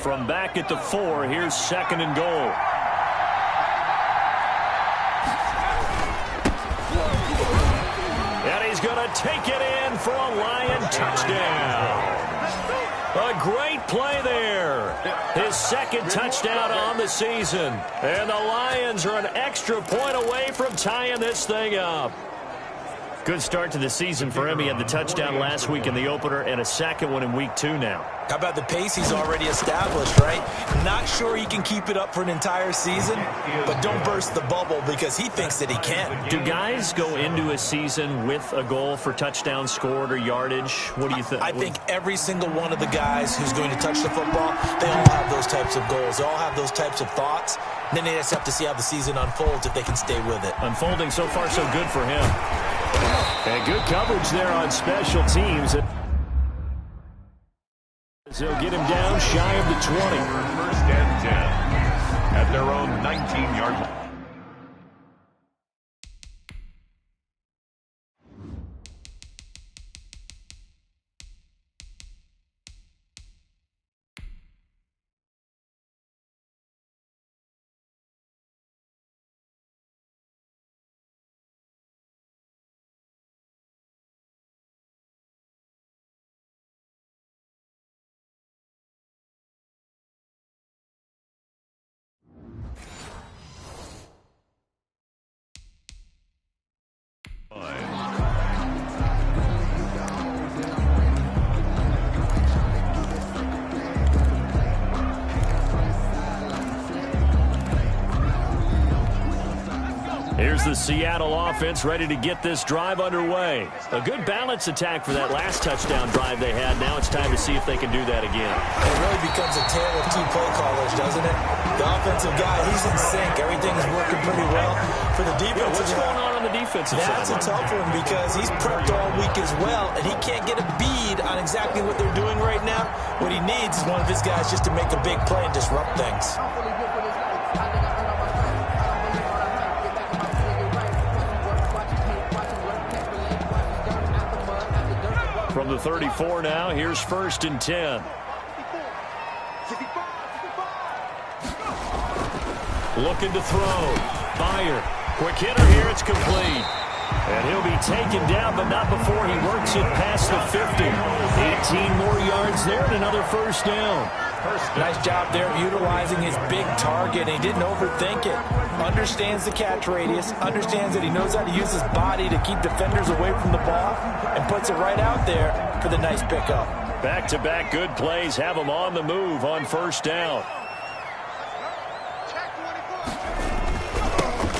from back at the 4. Here's 2nd and goal. And he's going to take it in for a Lion touchdown. A great play there. His 2nd touchdown on the season. And the Lions are an extra point away from tying this thing up. Good start to the season for him. He had the touchdown last week in the opener and a 2nd one in week 2 now. How about the pace he's already established, right? Not sure he can keep it up for an entire season, but don't burst the bubble because he thinks that he can. Do guys go into a season with a goal for touchdowns scored or yardage? What do you think? I think every single one of the guys who's going to touch the football, they all have those types of goals. They all have those types of thoughts. Then they just have to see how the season unfolds if they can stay with it. Unfolding so far so good for him. And good coverage there on special teams. They'll get him down shy of the 20. 1st and 10 at their own 19-yard line. Here's the Seattle offense ready to get this drive underway. A good balance attack for that last touchdown drive they had. Now it's time to see if they can do that again. It really becomes a tale of 2 play callers, doesn't it? The offensive guy, he's in sync. Everything is working pretty well. For the defense, what's going on the defensive side? That's a tough one because he's prepped all week as well, and he can't get a bead on exactly what they're doing right now. What he needs is one of his guys just to make a big play and disrupt things. From the 34 now, here's 1st and 10. Looking to throw. Bayer. Quick hitter here. It's complete. And he'll be taken down, but not before he works it past the 50. 18 more yards there and another 1st down. Nice job there of utilizing his big target. He didn't overthink it. Understands the catch radius. Understands that he knows how to use his body to keep defenders away from the ball. And puts it right out there for the nice pickup. Back-to-back good plays have him on the move on 1st down.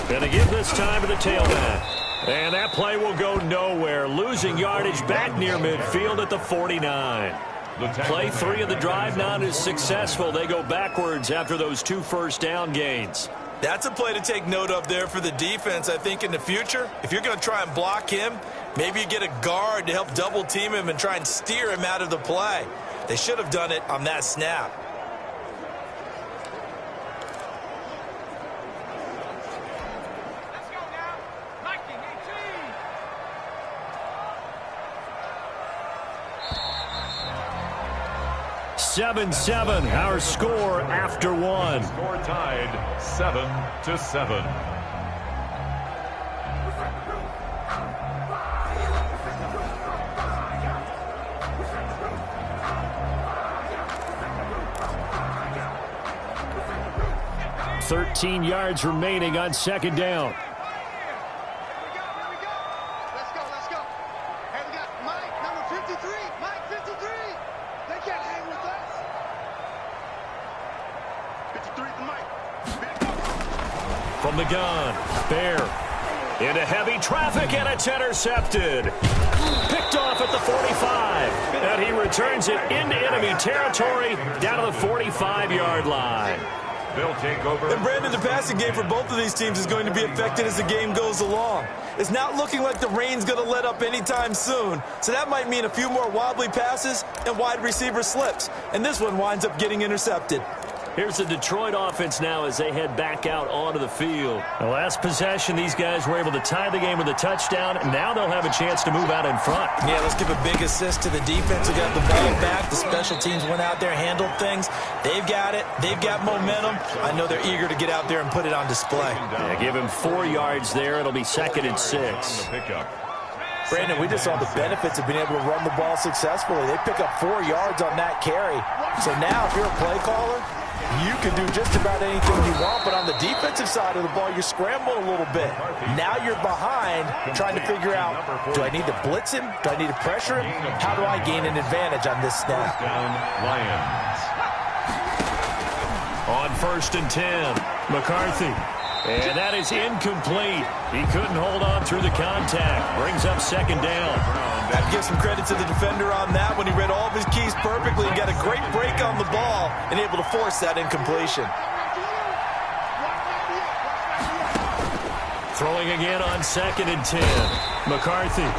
Gonna give this time to the tailback. And that play will go nowhere. Losing yardage back near midfield at the 49. Play 3 of the drive not as successful. They go backwards after those 2 1st down gains. That's a play to take note of there for the defense. I think in the future, if you're going to try and block him, maybe you get a guard to help double team him and try and steer him out of the play. They should have done it on that snap. Seven, our score after 1. Score tied 7-7. $13 yards remaining on 2nd down. From the gun, Bear into heavy traffic, and it's intercepted. Picked off at the 45, and he returns it into enemy territory down to the 45-yard line. They'll take over. And Brandon, the passing game for both of these teams is going to be affected as the game goes along. It's not looking like the rain's going to let up anytime soon, so that might mean a few more wobbly passes and wide receiver slips, and this one winds up getting intercepted. Here's the Detroit offense now as they head back out onto the field. The last possession, these guys were able to tie the game with a touchdown, and now they'll have a chance to move out in front. Yeah, let's give a big assist to the defense who got the ball back. The special teams went out there, handled things. They've got it. They've got momentum. I know they're eager to get out there and put it on display. Yeah, give him 4 yards there. It'll be 2nd and 6. Brandon, we just saw the benefits of being able to run the ball successfully. They pick up 4 yards on that carry. So now if you're a play caller, you can do just about anything you want, but on the defensive side of the ball, you're scrambling a little bit. Now you're behind trying to figure out, do I need to blitz him? Do I need to pressure him? How do I gain an advantage on this snap? Lions. On 1st and 10, McCarthy. And that is incomplete. He couldn't hold on through the contact. Brings up 2nd down. Got to give some credit to the defender on that when he read all of his keys perfectly and got a great break on the ball and able to force that incompletion. Throwing again on 2nd and 10. McCarthy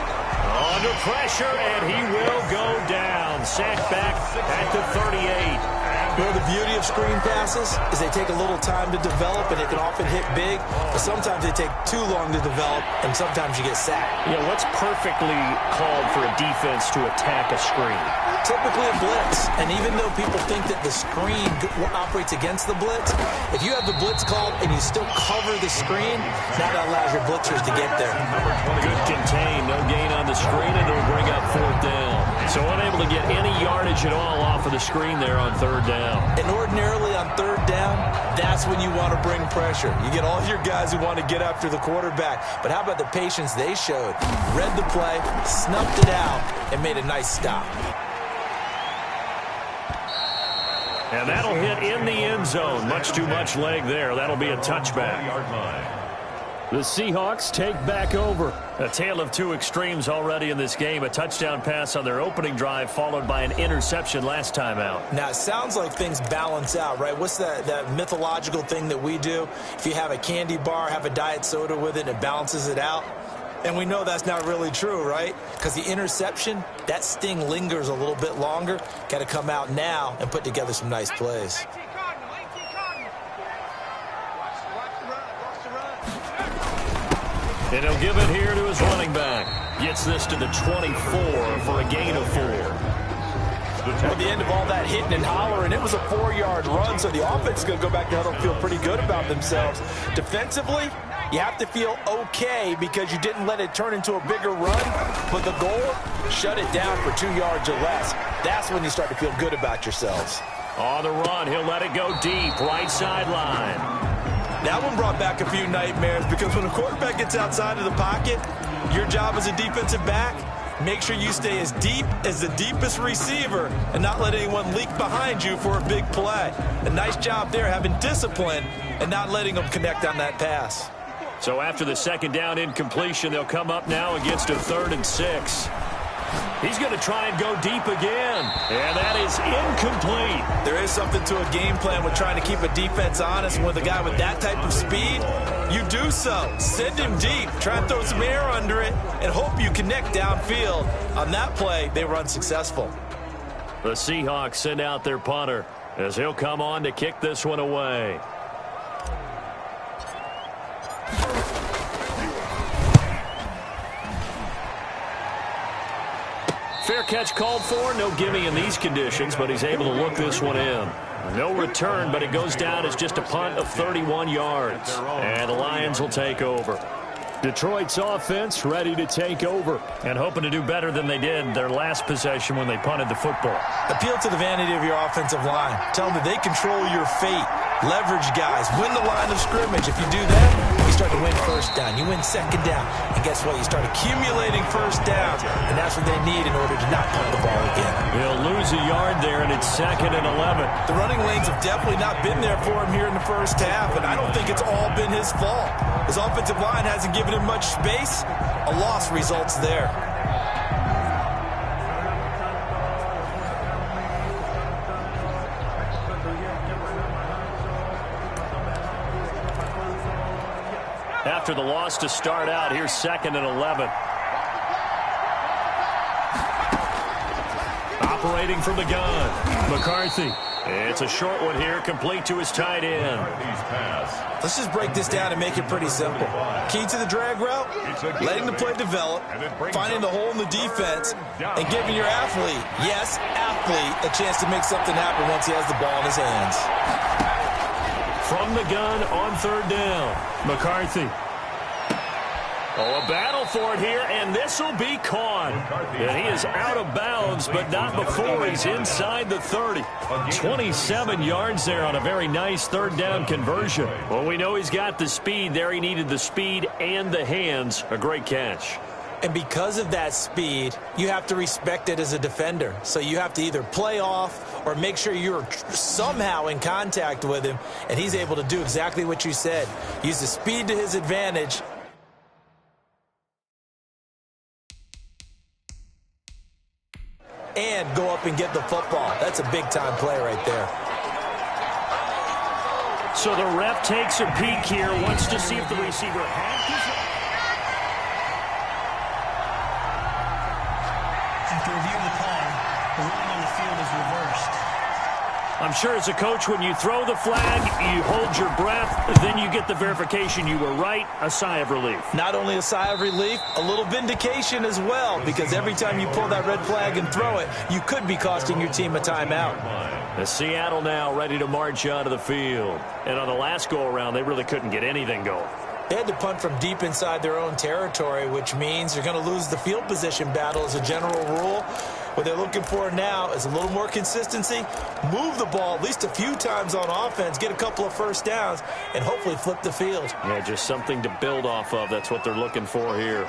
under pressure, and he will go down. Sacked back at the 38. You know, the beauty of screen passes is they take a little time to develop, and they can often hit big, but sometimes they take too long to develop, and sometimes you get sacked. Yeah, what's perfectly called for a defense to attack a screen? Typically a blitz, and even though people think that the screen operates against the blitz, if you have the blitz called and you still cover the screen, that allows your blitzers to get there. Good contain, no gain on the screen, and it'll bring up 4th down. So unable to get any yardage at all off of the screen there on 3rd down. And ordinarily on 3rd down, that's when you want to bring pressure. You get all your guys who want to get after the quarterback. But how about the patience they showed? Read the play, snuffed it out, and made a nice stop. And that'll hit in the end zone. Much too much leg there. That'll be a touchback. The Seahawks take back over. A tale of two extremes already in this game. A touchdown pass on their opening drive followed by an interception last time out. Now, it sounds like things balance out, right? What's that mythological thing that we do? If you have a candy bar, have a diet soda with it, it balances it out. And we know that's not really true, right? Because the interception, that sting lingers a little bit longer. Got to come out now and put together some nice plays. And he'll give it here to his running back. Gets this to the 24 for a gain of 4. At the end of all that hitting and hollering, it was a 4-yard run, so the offense is going to go back to huddle and feel pretty good about themselves. Defensively, you have to feel okay because you didn't let it turn into a bigger run, but the goal, shut it down for 2 yards or less. That's when you start to feel good about yourselves. On the run, he'll let it go deep, right sideline. That one brought back a few nightmares because when a quarterback gets outside of the pocket, your job as a defensive back, make sure you stay as deep as the deepest receiver and not let anyone leak behind you for a big play. A nice job there having discipline and not letting them connect on that pass. So after the 2nd down incompletion, they'll come up now against a 3rd and 6. He's going to try and go deep again. And that is incomplete. There is something to a game plan with trying to keep a defense honest. With a guy with that type of speed, you do so. Send him deep. Try and throw some air under it and hope you connect downfield. On that play, they were unsuccessful. The Seahawks send out their punter as he'll come on to kick this one away. Fair catch called for. No gimme in these conditions, but he's able to look this one in. No return, but it goes down as just a punt of 31 yards. And the Lions will take over. Detroit's offense ready to take over and hoping to do better than they did their last possession when they punted the football. Appeal to the vanity of your offensive line. Tell them that they control your fate. Leverage guys. Win the line of scrimmage. If you do that, you start to win 1st down. You win 2nd down. And guess what? You start accumulating 1st downs. And that's what they need in order to not punt the ball again. He'll lose a yard there, and it's 2nd and 11. The running lanes have definitely not been there for him here in the 1st half, and I don't think it's all been his fault. His offensive line hasn't given him much space. A loss results there. After the loss to start out, here's 2nd and 11. Operating from the gun, McCarthy. It's a short one here, complete to his tight end. Let's just break this down and make it pretty simple. Key to the drag route, letting the play develop, finding the hole in the defense, and giving your athlete, yes, athlete, a chance to make something happen once he has the ball in his hands. From the gun on third down, McCarthy. Oh, a battle for it here, and this will be caught. And he is out of bounds, but not before he's inside the 30. 27 yards there on a very nice third down conversion. Well, we know he's got the speed there. He needed the speed and the hands. A great catch. And because of that speed, you have to respect it as a defender. So you have to either play off or make sure you're somehow in contact with him, and he's able to do exactly what you said. Use the speed to his advantage. And go up and get the football. That's a big-time play right there. So the ref takes a peek here, wants to see if the receiver has his... After reviewing the call, the ruling on the field is reversed. I'm sure as a coach, when you throw the flag, you hold your breath, then you get the verification you were right, a sigh of relief. Not only a sigh of relief, a little vindication as well, because every time you pull that red flag and throw it, you could be costing your team a timeout. Seattle now ready to march onto the field. And on the last go-around, they really couldn't get anything going. They had to punt from deep inside their own territory, which means they're going to lose the field position battle as a general rule. What they're looking for now is a little more consistency, move the ball at least a few times on offense, get a couple of first downs, and hopefully flip the field. Yeah, just something to build off of. That's what they're looking for here.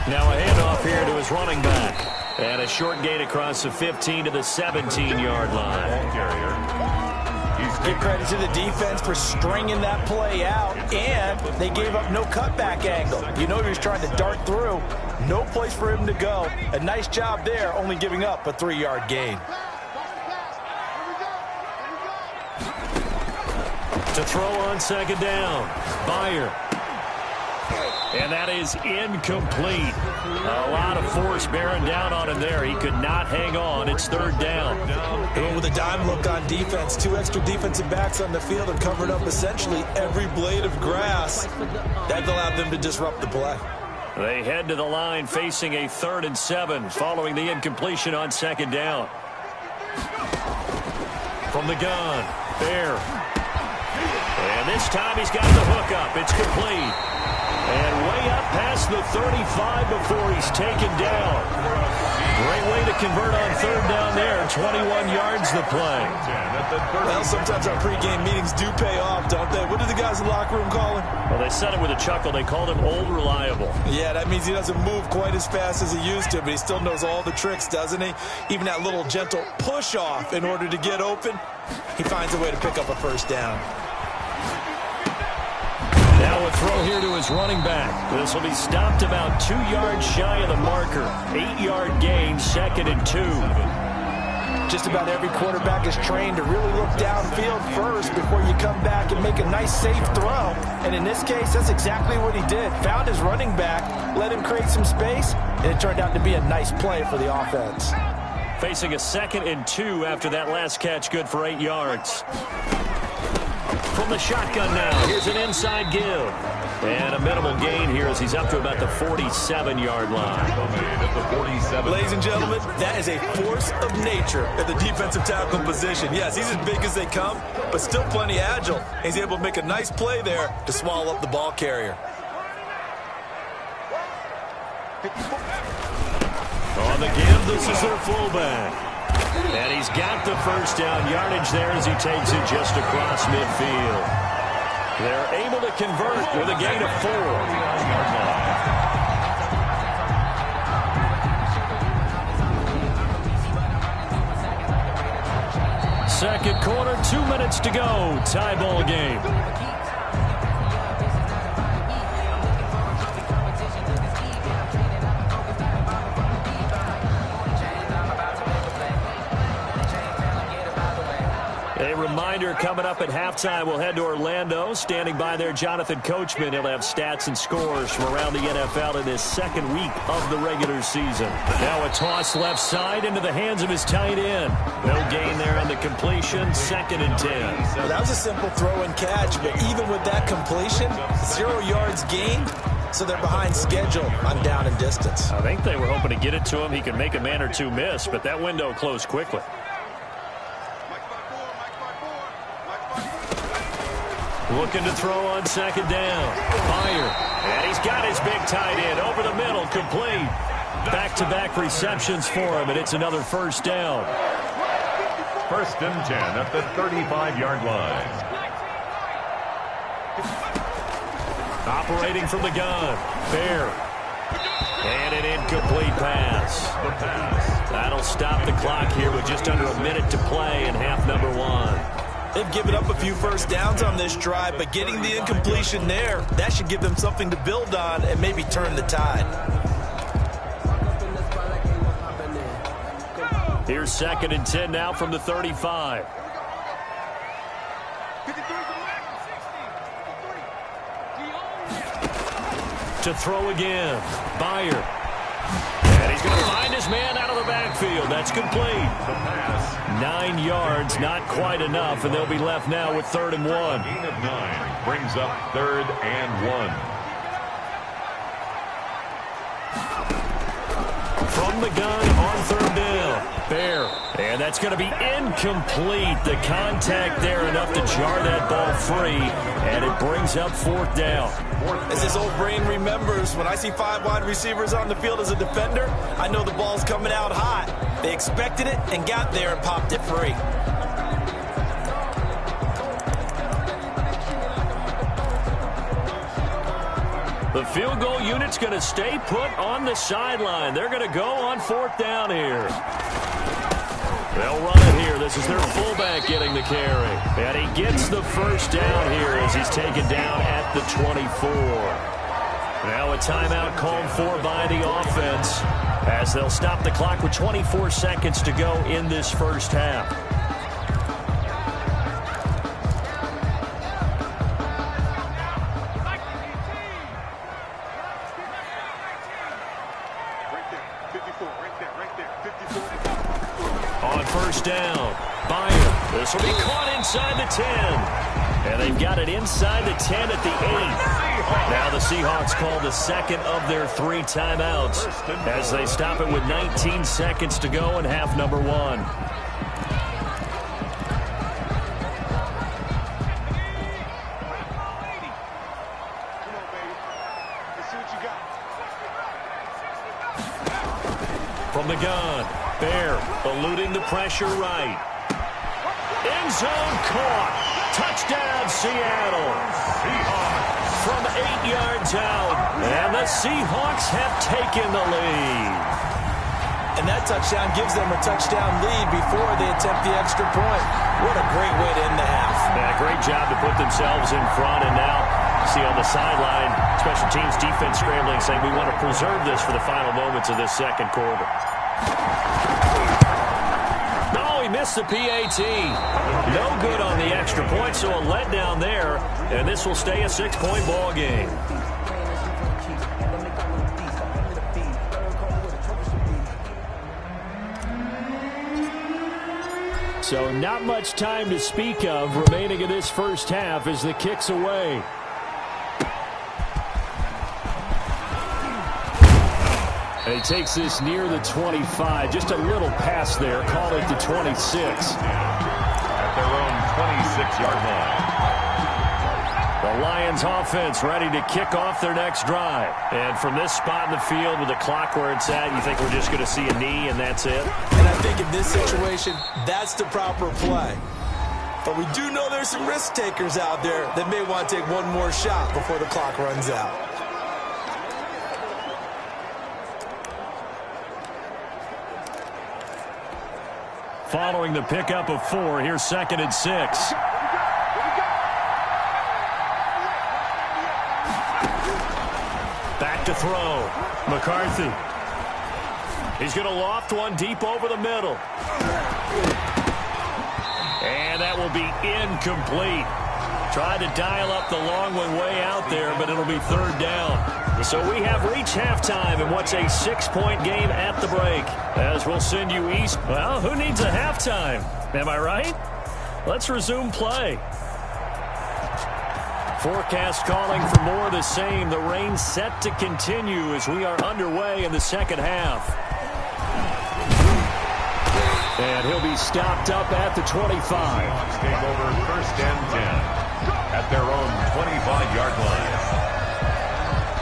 Now a handoff here to his running back. And a short gain across the 15 to the 17-yard line. Give credit to the defense for stringing that play out, and they gave up no cutback angle. You know he was trying to dart through. No place for him to go. A nice job there, only giving up a 3-yard gain. To throw on second down, Byer. And that is incomplete. A lot of force bearing down on him there. He could not hang on. It's third down. They went with a dime look on defense. 2 extra defensive backs on the field and covered up essentially every blade of grass. That allowed them to disrupt the play. They head to the line facing a 3rd and 7 following the incompletion on second down. From the gun, Bear. And this time he's got the hook up. It's complete. And way up past the 35 before he's taken down. Great way to convert on third down there. 21 yards the play. Well, sometimes our pregame meetings do pay off, don't they? What did the guys in the locker room call him? Well, they said it with a chuckle. They called him Old Reliable. Yeah, that means he doesn't move quite as fast as he used to, but he still knows all the tricks, doesn't he? Even that little gentle push-off in order to get open, he finds a way to pick up a first down. Now a throw here to his running back. This will be stopped about 2 yards shy of the marker. 8-yard gain, 2nd and 2. Just about every quarterback is trained to really look downfield first before you come back and make a nice, safe throw. And in this case, that's exactly what he did. Found his running back, let him create some space, and it turned out to be a nice play for the offense. Facing a 2nd and 2 after that last catch, good for 8 yards. From the shotgun now, here's an inside give. And a minimal gain here as he's up to about the 47-yard line. Ladies and gentlemen, that is a force of nature at the defensive tackle position. Yes, he's as big as they come, but still plenty agile. He's able to make a nice play there to swallow up the ball carrier. On the give, this is their fullback. And he's got the first down yardage there as he takes it just across midfield. They're able to convert with a gain of 4. Second quarter, 2 minutes to go. Tie ball game. A reminder, coming up at halftime, we'll head to Orlando. Standing by there, Jonathan Coachman. He'll have stats and scores from around the NFL in this second week of the regular season. Now a toss left side into the hands of his tight end. No gain there on the completion. 2nd and 10. Well, that was a simple throw and catch, but even with that completion, 0 yards gained. So they're behind schedule on down and distance. I think they were hoping to get it to him. He could make a man or two miss, but that window closed quickly. Looking to throw on 2nd down. Fire. And he's got his big tight end over the middle, complete. Back-to-back receptions for him, and it's another 1st down. 1st and 10 at the 35-yard line. Operating from the gun. Bear. And an incomplete pass. The pass. That'll stop the clock here with just under a minute to play in half number 1. They've given up a few 1st downs on this drive, but getting the incompletion there, that should give them something to build on and maybe turn the tide. Here's 2nd and 10 now from the 35. To throw again. Bayer. And he's going to find his man out of the backfield. That's complete. The pass. 9 yards, not quite enough, and they'll be left now with 3rd and 1. Gain of 9 brings up 3rd and 1. From the gun on 3rd down. Bear. And that's going to be incomplete. The contact there enough to jar that ball free, and it brings up 4th down. As his old brain remembers, when I see 5 wide receivers on the field as a defender, I know the ball's coming out hot. They expected it and got there and popped it free. The field goal unit's going to stay put on the sideline. They're going to go on 4th down here. They'll run it here. This is their fullback getting the carry. And he gets the 1st down here as he's taken down at the 24. Now a timeout called for by the offense as they'll stop the clock with 24 seconds to go in this 1st half. On 1st down, Bayer. This will be caught inside the 10. And they've got it inside the 10 at the 8. Now the Seahawks call the 2nd of their 3 timeouts as they stop it with 19 seconds to go in half number 1. From the gun, Bear eluding the pressure right. End zone caught. Touchdown, Seattle. From 8 yards out, and the Seahawks have taken the lead. And that touchdown gives them a touchdown lead before they attempt the extra point. What a great way to end the half. Yeah, great job to put themselves in front, and now see on the sideline, special teams defense scrambling, saying we want to preserve this for the final moments of this 2nd quarter. No, he missed the PAT. No good on the extra point, so a letdown there, and this will stay a 6-point ball game. So not much time to speak of remaining in this 1st half as the kick's away. And he takes this near the 25. Just a little pass there. Call it the 26. At their own 26-yard line. The Lions offense ready to kick off their next drive. And from this spot in the field with the clock where it's at, you think we're just going to see a knee and that's it? And I think in this situation, that's the proper play. But we do know there's some risk takers out there that may want to take one more shot before the clock runs out. Following the pickup of 4, here's 2nd and 6. Back to throw. McCarthy. He's going to loft one deep over the middle. And that will be incomplete. Tried to dial up the long one way out there, but it'll be third down. So we have reached halftime in what's a 6-point game at the break. As we'll send you east. Well, who needs a halftime? Am I right? Let's resume play. Forecast calling for more of the same. The rain set to continue as we are underway in the second half. And he'll be stopped up at the 25. Seahawks take over 1st and 10 at their own 25-yard line.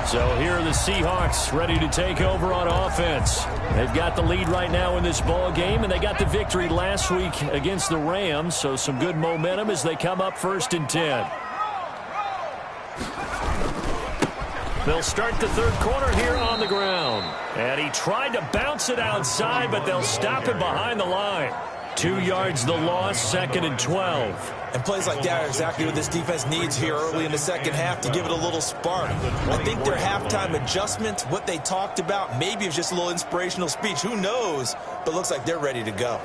So here are the Seahawks ready to take over on offense. They've got the lead right now in this ball game, and they got the victory last week against the Rams, so some good momentum as they come up 1st and 10. They'll start the third quarter here on the ground. And he tried to bounce it outside, but they'll stop him behind the line. 2 yards the loss, 2nd and 12. And plays like that are exactly what this defense needs here early in the second half to give it a little spark. I think their halftime adjustment, what they talked about, maybe it was just a little inspirational speech. Who knows? But looks like they're ready to go.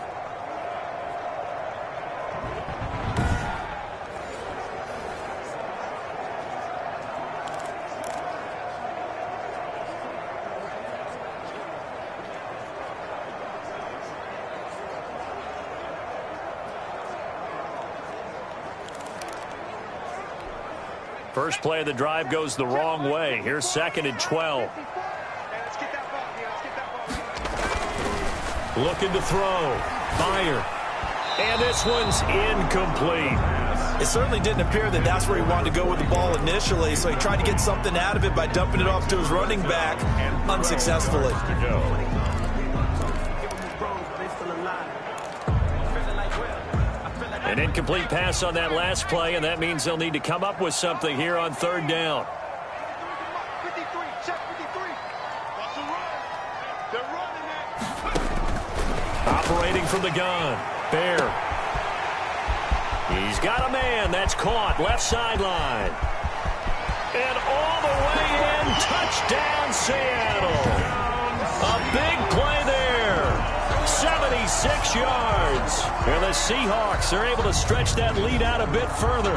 First play of the drive goes the wrong way. Here's 2nd and 12. Looking to throw. Fire. And this one's incomplete. It certainly didn't appear that that's where he wanted to go with the ball initially, so he tried to get something out of it by dumping it off to his running back unsuccessfully. An incomplete pass on that last play, and that means they'll need to come up with something here on 3rd down. Operating from the gun. Bear. He's got a man. That's caught. Left sideline. And all the way in. Touchdown, Seattle. A big play there. 76 yards. And the Seahawks are able to stretch that lead out a bit further.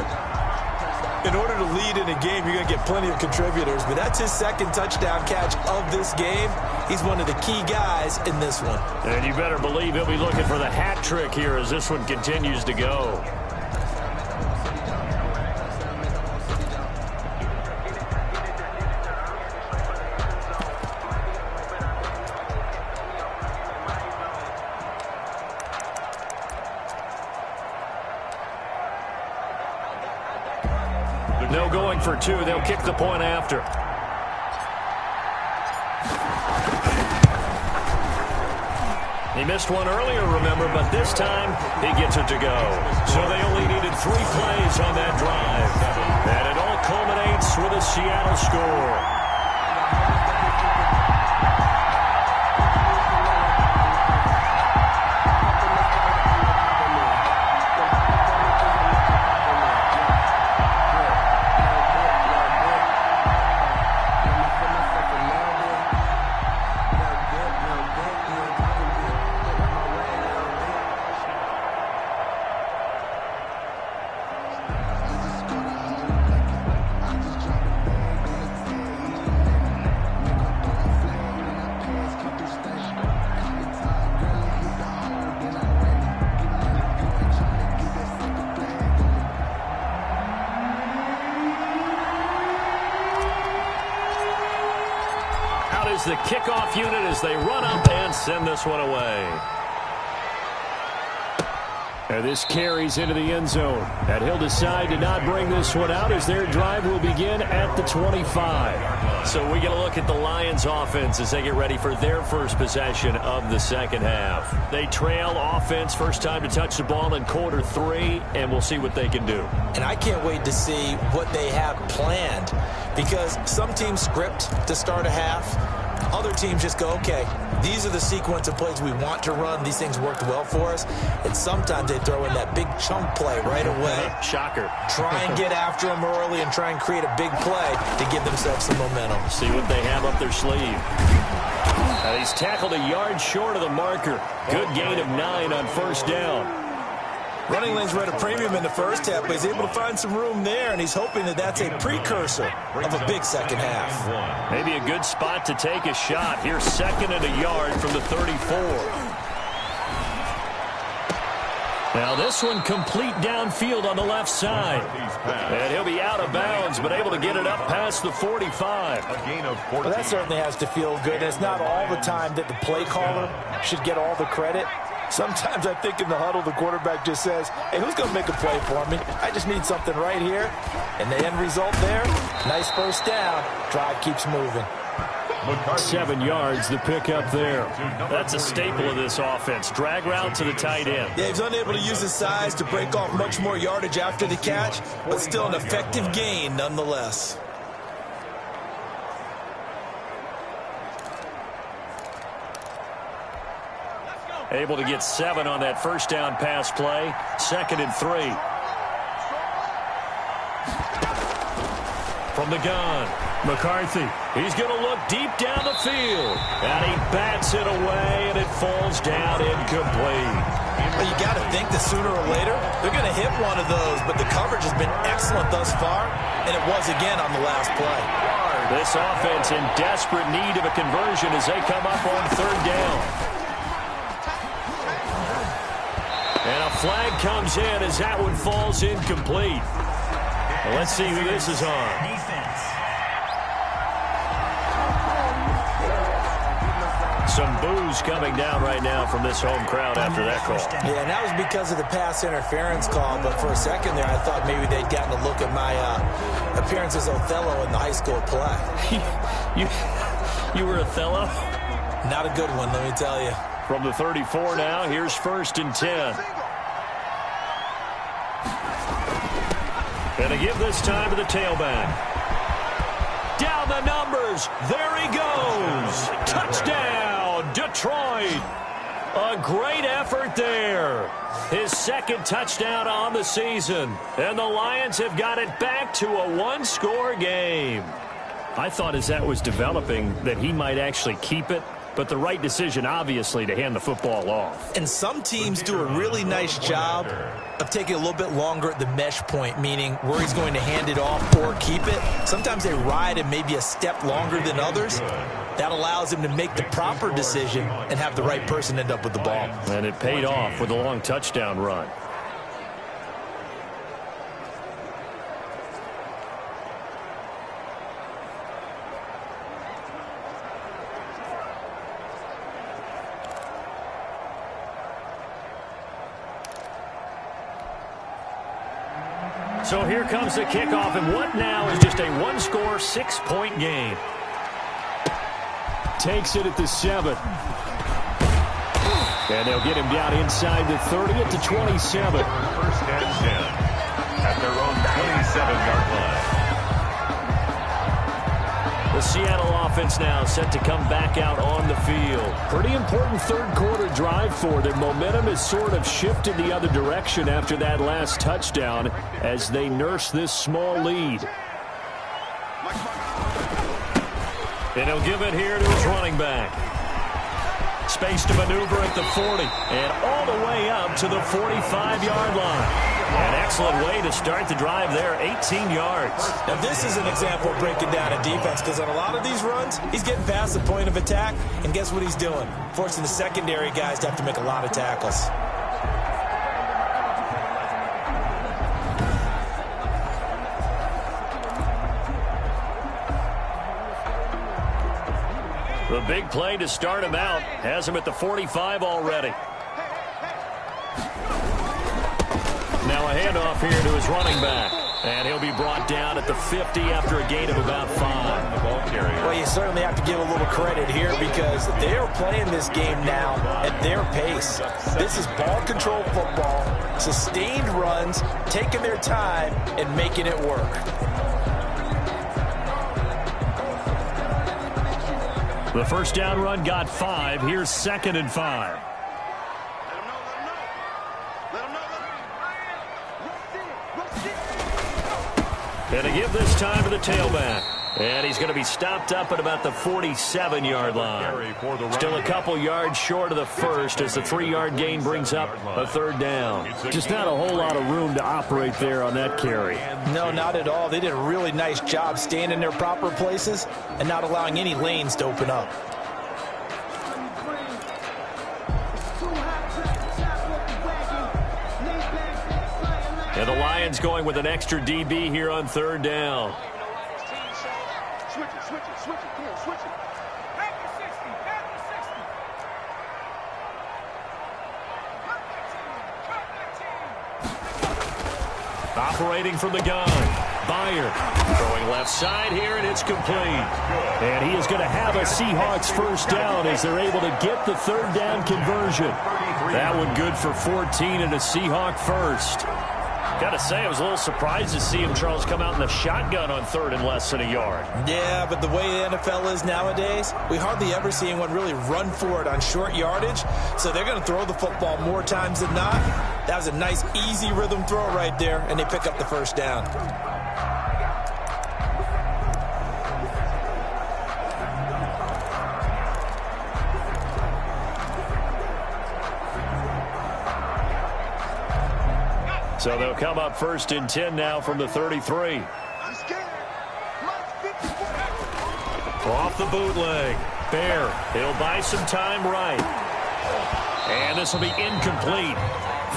In order to lead in a game, you're going to get plenty of contributors, but that's his 2nd touchdown catch of this game. He's one of the key guys in this one. And you better believe he'll be looking for the hat trick here as this one continues to go. No going for 2. They'll kick the point after. He missed one earlier, remember, but this time he gets it to go. So they only needed 3 plays on that drive. And it all culminates with a Seattle score. The kickoff unit as they run up and send this one away. And this carries into the end zone. And he'll decide to not bring this one out as their drive will begin at the 25. So we get a look at the Lions offense as they get ready for their first possession of the second half. They trail offense, first time to touch the ball in quarter 3, and we'll see what they can do. And I can't wait to see what they have planned, because some teams script to start a half. Other teams just go, okay, these are the sequence of plays we want to run. These things worked well for us. And sometimes they throw in that big chunk play right away. Shocker. Try and get after them early and try and create a big play to give themselves some momentum. See what they have up their sleeve. He's tackled a yard short of the marker. Good gain of 9 on first down. Running lanes were at a premium in the first half, but he's able to find some room there, and he's hoping that that's a precursor of a big second half. Maybe a good spot to take a shot. Here's 2nd and a yard from the 34. Now this one complete downfield on the left side. And he'll be out of bounds, but able to get it up past the 45. A gain of 14. Well, that certainly has to feel good. It's not all the time that the play caller should get all the credit. Sometimes I think in the huddle, the quarterback just says, hey, who's going to make a play for me? I just need something right here. And the end result there, nice first down. Drive keeps moving. 7 yards, the pickup there. That's a staple of this offense. Drag route to the tight end. Yeah, he's unable to use his size to break off much more yardage after the catch, but still an effective gain nonetheless. Able to get 7 on that first down pass play. 2nd and 3. From the gun, McCarthy. He's going to look deep down the field. And he bats it away, and it falls down incomplete. Well, you got to think that sooner or later, they're going to hit one of those, but the coverage has been excellent thus far, and it was again on the last play. This offense in desperate need of a conversion as they come up on 3rd down. And a flag comes in as that one falls incomplete. Well, let's see who this is on. Defense. Some boos coming down right now from this home crowd after that call. Yeah, and that was because of the pass interference call, but for a second there, I thought maybe they'd gotten a look at my appearance as Othello in the high school play. You were Othello? Not a good one, let me tell you. From the 34 now, here's 1st and 10. Gonna give this time to the tailback. Down the numbers. There he goes. Touchdown, Detroit. A great effort there. His 2nd touchdown on the season. And the Lions have got it back to a 1-score game. I thought as that was developing that he might actually keep it. But the right decision, obviously, to hand the football off. And some teams do a really nice job of taking a little bit longer at the mesh point, meaning where he's going to hand it off or keep it. Sometimes they ride him maybe a step longer than others. That allows him to make the proper decision and have the right person end up with the ball. And it paid off with a long touchdown run. So here comes the kickoff, and what now is just a 1-score, 6-point game. Takes it at the 7. And they'll get him down inside the 30 at the 27. 1st and 10 at their own 27-yard line. The Seattle offense now set to come back out on the field. Pretty important 3rd quarter drive for them. Momentum has sort of shifted the other direction after that last touchdown as they nurse this small lead. And he'll give it here to his running back. Space to maneuver at the 40 and all the way up to the 45-yard line. An excellent way to start the drive there, 18 yards. Now this is an example of breaking down a defense because on a lot of these runs, he's getting past the point of attack, and guess what he's doing? Forcing the secondary guys to have to make a lot of tackles. The big play to start him out has him at the 45 already. Now a handoff here to his running back. And he'll be brought down at the 50 after a gain of about 5. Well, you certainly have to give a little credit here because they are playing this game now at their pace. This is ball control football, sustained runs, taking their time and making it work. The first down run got 5. Here's 2nd and 5. And to give this time to the tailback. And he's going to be stopped up at about the 47-yard line. Still a couple yards short of the first as the 3-yard gain brings up a third down. Just not a whole lot of room to operate there on that carry. No, not at all. They did a really nice job staying in their proper places and not allowing any lanes to open up. And the Lions going with an extra DB here on third down. Operating from the gun. Byer throwing left side here, and it's complete. And he is going to have a Seahawks first down as they're able to get the third down conversion. That one good for 14 and a Seahawk first. Got to say, I was a little surprised to see him, Charles, come out in the shotgun on third and less than a yard. Yeah, but the way the NFL is nowadays, we hardly ever see anyone really run for it on short yardage. So they're going to throw the football more times than not. That was a nice, easy rhythm throw right there, and they pick up the first down. So they'll come up first and 10 now from the 33. Off the bootleg. Bear, he'll buy some time right. And this will be incomplete.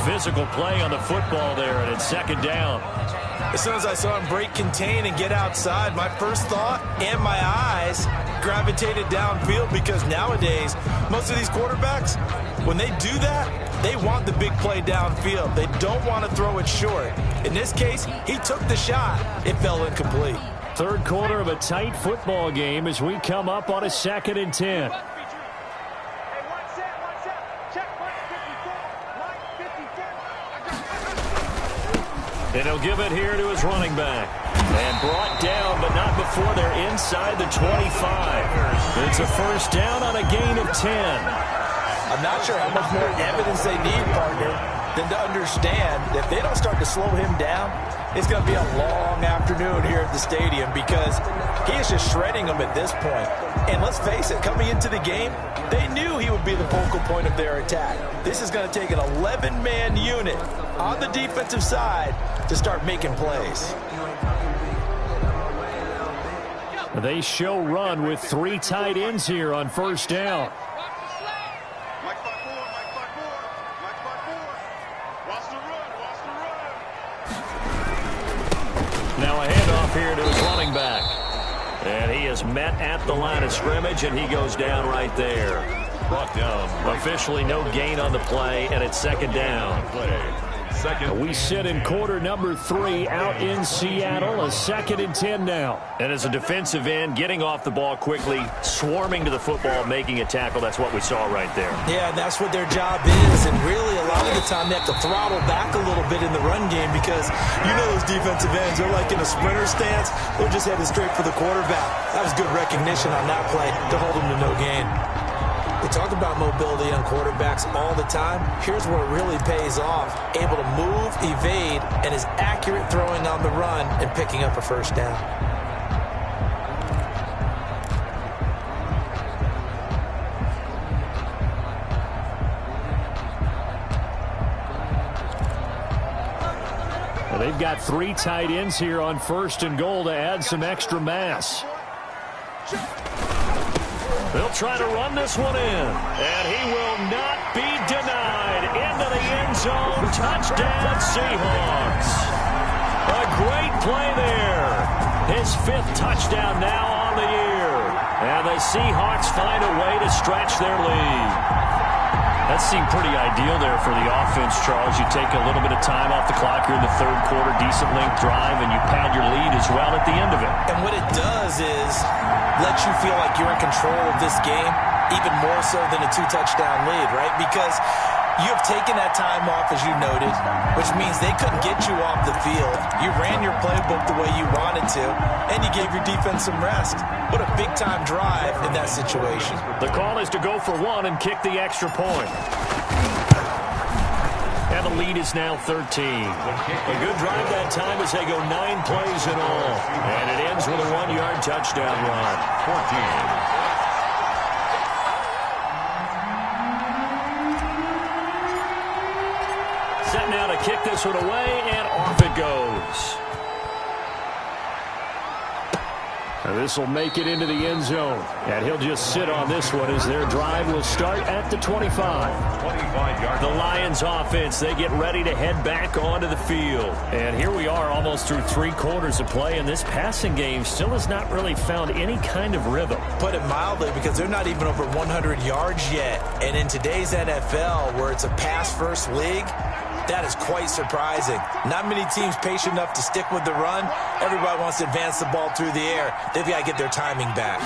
Physical play on the football there, and it's second down. As soon as I saw him break contain and get outside, my first thought and my eyes gravitated downfield, because nowadays, most of these quarterbacks, when they do that, they want the big play downfield. They don't want to throw it short. In this case, he took the shot. It fell incomplete. Third quarter of a tight football game as we come up on a 2nd and 10. And he'll give it here to his running back. And brought down, but not before they're inside the 25. It's a first down on a gain of 10. I'm not sure how much more evidence they need, partner, than to understand that if they don't start to slow him down, it's going to be a long afternoon here at the stadium, because he is just shredding them at this point. And let's face it, coming into the game, they knew he would be the focal point of their attack. This is going to take an 11-man unit on the defensive side to start making plays. They show run with 3 tight ends here on first down. Now a handoff here to his running back. And he is met at the line of scrimmage, and he goes down right there. Brought down. Officially no gain on the play, and it's second down. We sit in quarter number 3 out in Seattle, a 2nd and 10 now. And as a defensive end, getting off the ball quickly, swarming to the football, making a tackle, that's what we saw right there. Yeah, that's what their job is, and really a lot of the time they have to throttle back a little bit in the run game, because you know those defensive ends, they're like in a sprinter stance, they're just headed straight for the quarterback. That was good recognition on that play to hold them to no gain. We talk about mobility on quarterbacks all the time. Here's where it really pays off. Able to move, evade, and is accurate throwing on the run and picking up a first down. Well, they've got 3 tight ends here on first and goal to add some extra mass. They'll try to run this one in, and he will not be denied. Into the end zone. Touchdown, Seahawks. A great play there. His 5th touchdown now on the year. And the Seahawks find a way to stretch their lead. That seemed pretty ideal there for the offense, Charles. You take a little bit of time off the clock here in the third quarter, decent length drive, and you pad your lead as well at the end of it. And what it does is let you feel like you're in control of this game, even more so than a 2-touchdown lead, right? Because you have taken that time off, as you noted, which means they couldn't get you off the field. You ran your playbook the way you wanted to, and you gave your defense some rest. What a big-time drive in that situation. The call is to go for 1 and kick the extra point. And the lead is now 13. A good drive that time as they go 9 plays in all. And it ends with a 1-yard touchdown run. 14. Set now to kick this one away, and off it goes. This will make it into the end zone. And he'll just sit on this one as their drive will start at the 25. The Lions offense, they get ready to head back onto the field. And here we are almost through 3 quarters of play, and this passing game still has not really found any kind of rhythm. Put it mildly, because they're not even over 100 yards yet. And in today's NFL, where it's a pass-first league, that is quite surprising. Not many teams patient enough to stick with the run. Everybody wants to advance the ball through the air. They've got to get their timing back.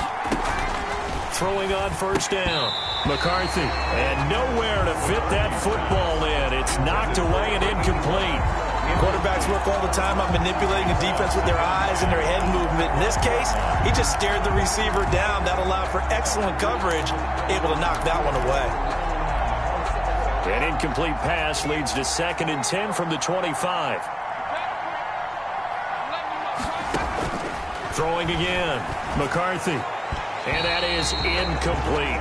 Throwing on first down. McCarthy. And nowhere to fit that football in. It's knocked away and incomplete. Quarterbacks work all the time on manipulating a defense with their eyes and their head movement. In this case, he just stared the receiver down. That allowed for excellent coverage, able to knock that one away. An incomplete pass leads to 2nd and 10 from the 25. Throwing again. McCarthy. And that is incomplete.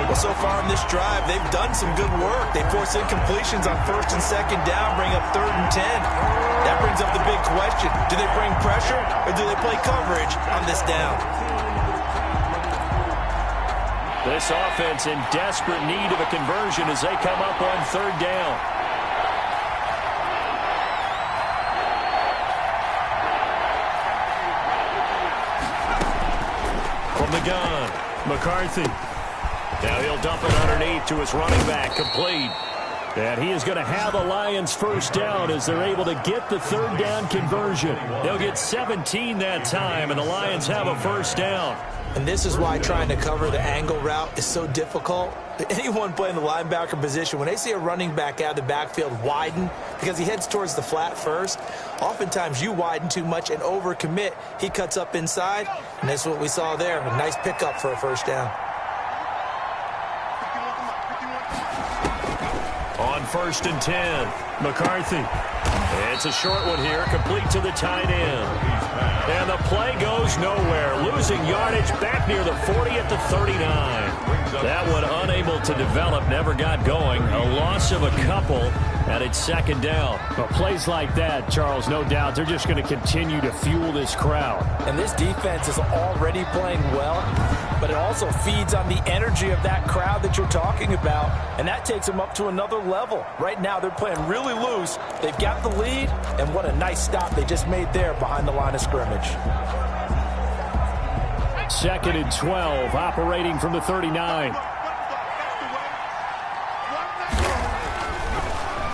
Well, so far in this drive, they've done some good work. They force incompletions on 1st and 2nd down, bring up 3rd and 10. That brings up the big question. Do they bring pressure or do they play coverage on this down? This offense in desperate need of a conversion as they come up on 3rd down. From the gun, McCarthy. Now he'll dump it underneath to his running back, complete. And he is going to have the Lions first down as they're able to get the 3rd down conversion. They'll get 17 that time, and the Lions have a first down. And this is why trying to cover the angle route is so difficult. Anyone playing the linebacker position, when they see a running back out of the backfield widen because he heads towards the flat first, oftentimes you widen too much and overcommit. He cuts up inside, and that's what we saw there. A nice pickup for a first down. On 1st and 10, McCarthy. It's a short one here, complete to the tight end. And the play goes nowhere, losing yardage back near the 40 at the 39. That one unable to develop, never got going. A loss of a couple, and it's 2nd down. But plays like that, Charles, no doubt, they're just going to continue to fuel this crowd. And this defense is already playing well, but it also feeds on the energy of that crowd that you're talking about, and that takes them up to another level. Right now, they're playing really loose. They've got the lead, and what a nice stop they just made there behind the line of scrimmage. 2nd and 12, operating from the 39.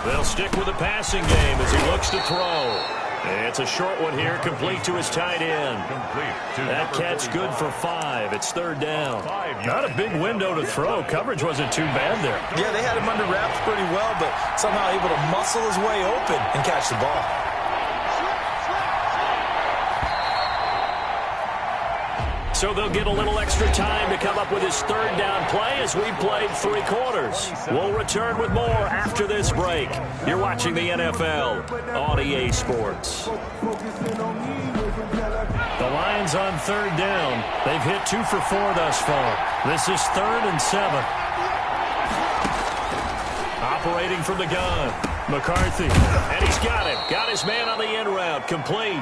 They'll stick with the passing game as he looks to throw. It's a short one here, complete to his tight end. That catch good for 5. It's 3rd down. Not a big window to throw. Coverage wasn't too bad there. Yeah, they had him under wraps pretty well, but somehow able to muscle his way open and catch the ball. So they'll get a little extra time to come up with his 3rd down play as we played 3 quarters. We'll return with more after this break. You're watching the NFL on EA Sports. The Lions on 3rd down. They've hit 2 for 4 thus far. This is 3rd and 7. Operating from the gun, McCarthy. And he's got it. Got his man on the end route, complete.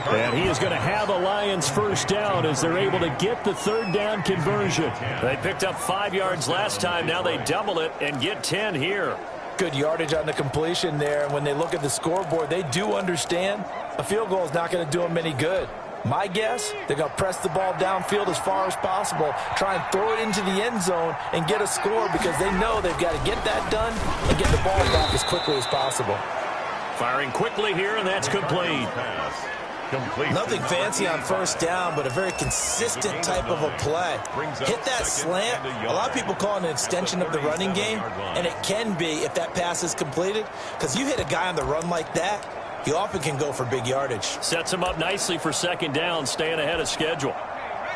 And he is going to have the Lions first down as they're able to get the 3rd down conversion. They picked up 5 yards last time. Now they double it and get 10 here. Good yardage on the completion there. And when they look at the scoreboard, they do understand a field goal is not going to do them any good. My guess, they're going to press the ball downfield as far as possible, try and throw it into the end zone and get a score because they know they've got to get that done and get the ball back as quickly as possible. Firing quickly here, and that's complete. Nothing fancy on first down, but a very consistent type of a play. Hit that slant. A lot of people call it an extension of the running game, and it can be if that pass is completed, because you hit a guy on the run like that, he often can go for big yardage. Sets him up nicely for 2nd down, staying ahead of schedule.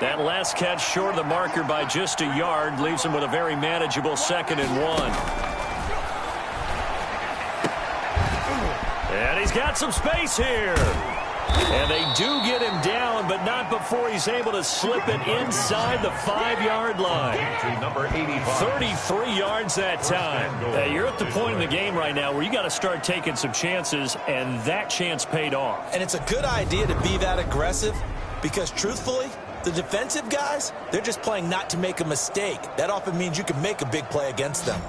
That last catch short of the marker by just a yard leaves him with a very manageable 2nd and 1. And he's got some space here. And they do get him down, but not before he's able to slip it inside the 5-yard line. Number 85. 33 yards that time. You're at the point in the game right now where you got to start taking some chances, and that chance paid off. And it's a good idea to be that aggressive because, truthfully, the defensive guys, they're just playing not to make a mistake. That often means you can make a big play against them.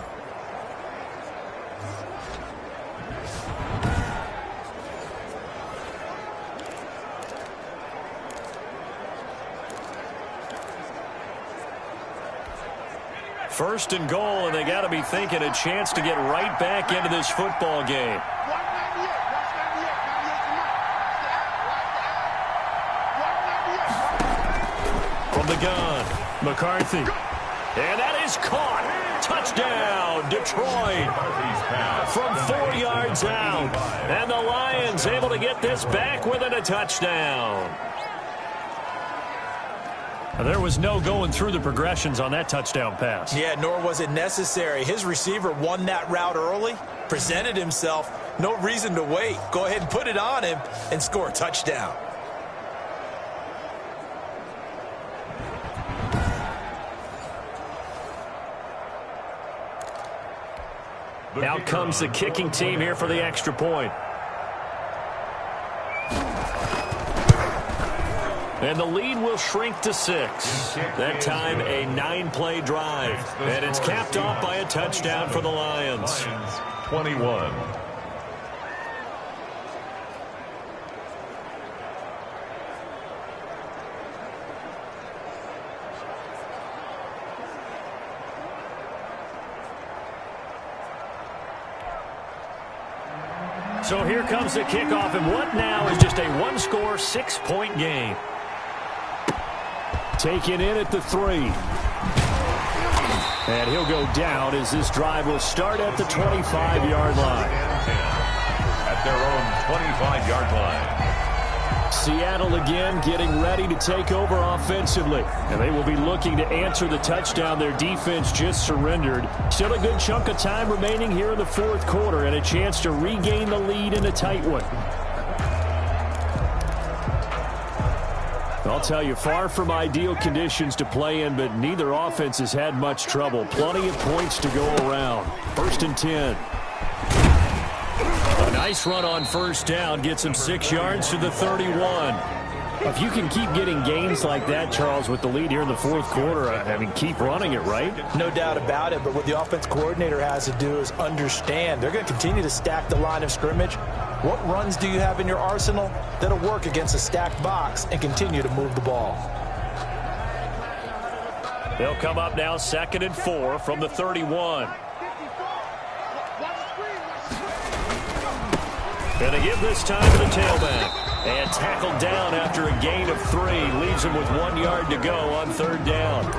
First and goal, and they got to be thinking a chance to get right back into this football game. From the gun, McCarthy. And that is caught. Touchdown, Detroit. From 4 yards out. And the Lions able to get this back within a touchdown. There was no going through the progressions on that touchdown pass. Yeah, nor was it necessary. His receiver won that route early, presented himself. No reason to wait. Go ahead and put it on him and score a touchdown. Out comes the kicking team here for the extra point. And the lead will shrink to 6. That time, a 9-play drive. And it's capped off by a touchdown for the Lions. 21. So here comes the kickoff, and what now is just a one-score, 6-point game. Taken in at the 3. And he'll go down as this drive will start at the 25-yard line. At their own 25-yard line. Seattle again getting ready to take over offensively. And they will be looking to answer the touchdown their defense just surrendered. Still a good chunk of time remaining here in the fourth quarter and a chance to regain the lead in a tight one. I'll tell you, far from ideal conditions to play in, but neither offense has had much trouble. Plenty of points to go around. 1st and 10. A nice run on first down gets him 6 yards to the 31. If you can keep getting gains like that, Charles, with the lead here in the fourth quarter, I mean, keep running it, right? No doubt about it, but what the offense coordinator has to do is understand. They're going to continue to stack the line of scrimmage. What runs do you have in your arsenal that'll work against a stacked box and continue to move the ball? They'll come up now 2nd and 4 from the 31. And they give this time to the tailback. And tackled down after a gain of 3. Leaves him with 1 yard to go on 3rd down.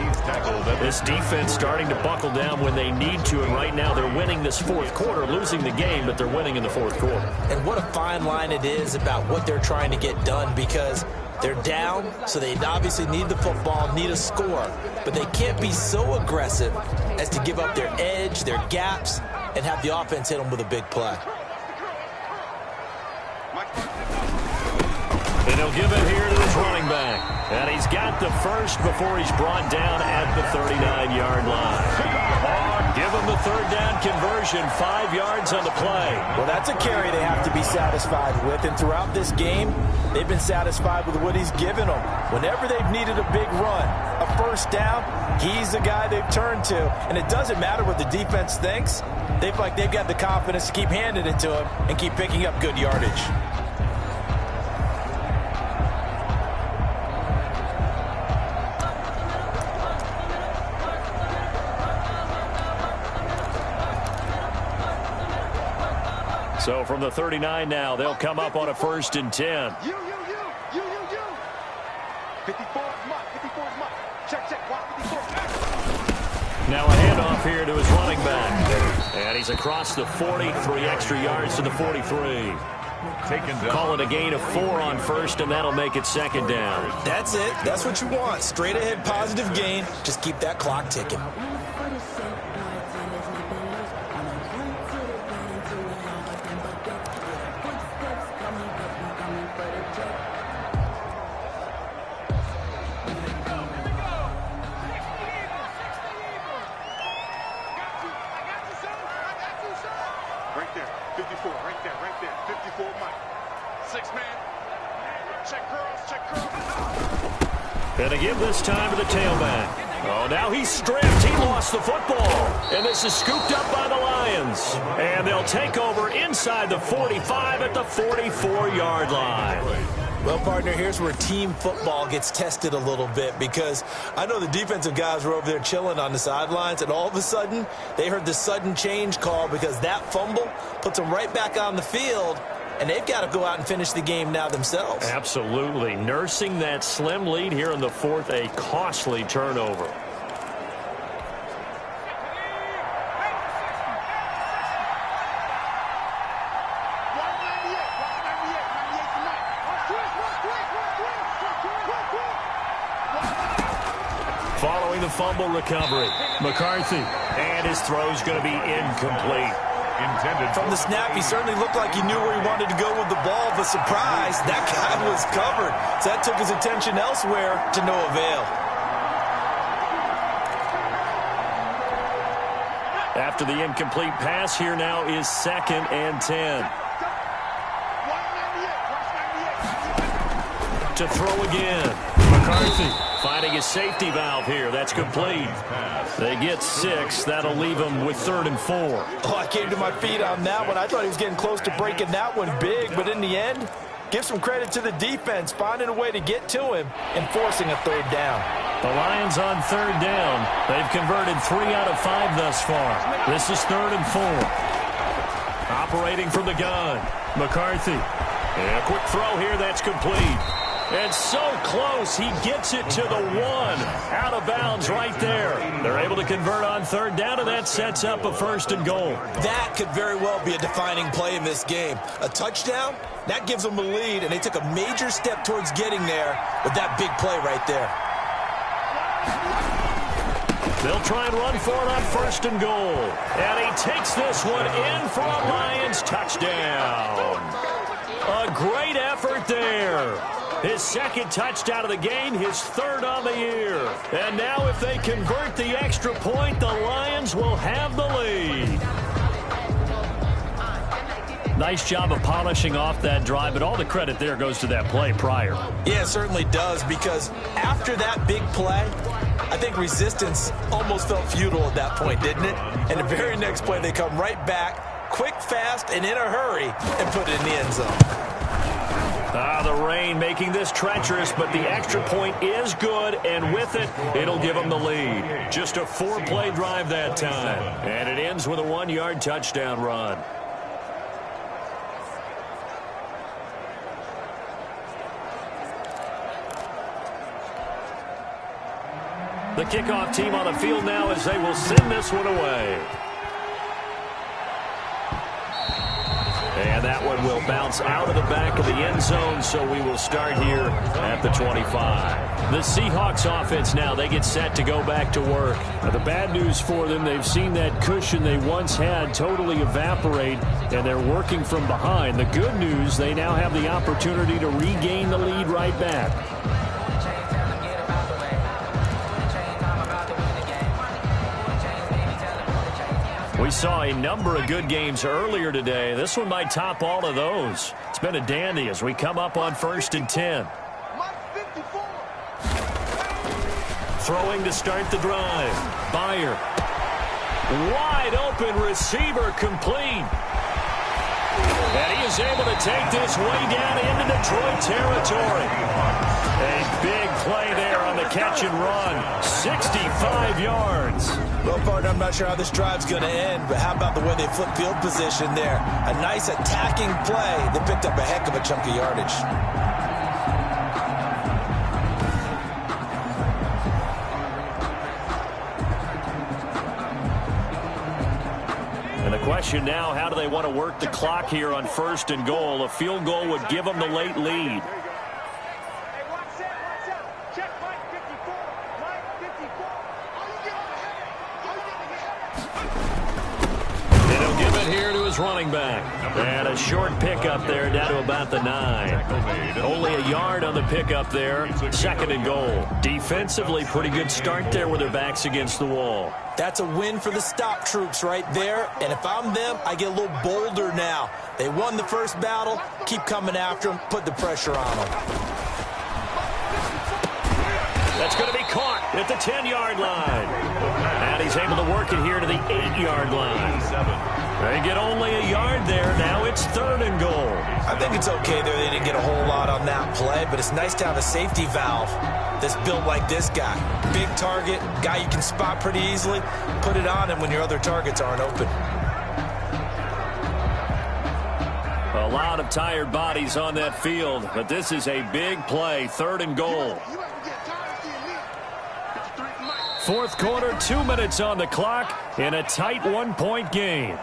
This defense starting to buckle down when they need to. And right now they're winning this fourth quarter. Losing the game, but they're winning in the fourth quarter. And what a fine line it is about what they're trying to get done, because they're down, so they obviously need the football, need a score. But they can't be so aggressive as to give up their edge, their gaps, and have the offense hit them with a big play. And he'll give it here to his running back. And he's got the first before he's brought down at the 39-yard line. Give him the 3rd down conversion, 5 yards on the play. Well, that's a carry they have to be satisfied with. And throughout this game, they've been satisfied with what he's given them. Whenever they've needed a big run, a first down, he's the guy they've turned to. And it doesn't matter what the defense thinks. They've got the confidence to keep handing it to him and keep picking up good yardage. So from the 39 now, they'll come up on a 1st and 10. 54 is mine. 54 is mine. Check. 54. Now a handoff here to his running back. And he's across the 40, 3 extra yards to the 43. Call it a gain of 4 on first, and that'll make it 2nd down. That's it. That's what you want. Straight ahead positive gain. Just keep that clock ticking. Right there. 54. Right there. Right there. 54, Mike. 6 man. Check girls. Check girls. Gonna give this time to the tailback. Oh, now he's stripped. He lost the football. And this is scooped up by the Lions. And they'll take over inside the 45 at the 44-yard line. Well, partner, here's where team football gets tested a little bit, because I know the defensive guys were over there chilling on the sidelines, and all of a sudden they heard the sudden change call because that fumble puts them right back on the field, and they've got to go out and finish the game now themselves. Absolutely. Nursing that slim lead here in the fourth, a costly turnover. Following the fumble recovery, McCarthy, and his throw's going to be incomplete. From the snap, he certainly looked like he knew where he wanted to go with the ball, but surprise, that guy was covered. So that took his attention elsewhere to no avail. After the incomplete pass, here now is 2nd and 10. To throw again. McCarthy finding his safety valve here. That's complete. They get 6. That'll leave them with 3rd and 4. Oh, I came to my feet on that one. I thought he was getting close to breaking that one big, but in the end, give some credit to the defense, finding a way to get to him and forcing a 3rd down. The Lions on 3rd down. They've converted 3 out of 5 thus far. This is 3rd and 4. Operating from the gun. McCarthy. And a quick throw here. That's complete. And so close, he gets it to the 1. Out of bounds right there. They're able to convert on 3rd down, and that sets up a 1st and goal. That could very well be a defining play in this game. A touchdown, that gives them a lead, and they took a major step towards getting there with that big play right there. They'll try and run for it on 1st and goal. And he takes this one in for a Lions touchdown. A great effort there. His 2nd touchdown of the game, his 3rd on the year. And now if they convert the extra point, the Lions will have the lead. Nice job of polishing off that drive, but all the credit there goes to that play prior. Yeah, it certainly does, because after that big play, I think resistance almost felt futile at that point, didn't it? And the very next play, they come right back, quick, fast, and in a hurry, and put it in the end zone. The rain making this treacherous, but the extra point is good, and with it, it'll give them the lead. Just a 4-play drive that time, and it ends with a 1-yard touchdown run. The kickoff team on the field now as they will send this one away. And that one will bounce out of the back of the end zone, so we will start here at the 25. The Seahawks offense now, they get set to go back to work. Now, the bad news for them, they've seen that cushion they once had totally evaporate, and they're working from behind. The good news, they now have the opportunity to regain the lead right back. We saw a number of good games earlier today. This one might top all of those. It's been a dandy as we come up on 1st and 10. Throwing to start the drive. Byer. Wide open receiver complete. And he is able to take this way down into Detroit territory. A big play there on the catch and run. 65 yards. Well, partner, I'm not sure how this drive's going to end, but how about the way they flip field position there? A nice attacking play that picked up a heck of a chunk of yardage. And the question now, how do they want to work the clock here on 1st and goal? A field goal would give them the late lead. his running back. And a short pickup there down to about the 9. Only a yard on the pickup there. 2nd and goal. Defensively, pretty good start there with their backs against the wall. That's a win for the stop troops right there. And if I'm them, I get a little bolder now. They won the first battle. Keep coming after them. Put the pressure on them. That's going to be caught at the 10-yard line. And he's able to work it here to the 8-yard line. They get only a yard there. Now it's 3rd and goal. I think it's okay there. They didn't get a whole lot on that play, but it's nice to have a safety valve that's built like this guy. Big target, guy you can spot pretty easily. Put it on him when your other targets aren't open. A lot of tired bodies on that field, but this is a big play. 3rd and goal. 4th quarter, 2 minutes on the clock in a tight 1-point game.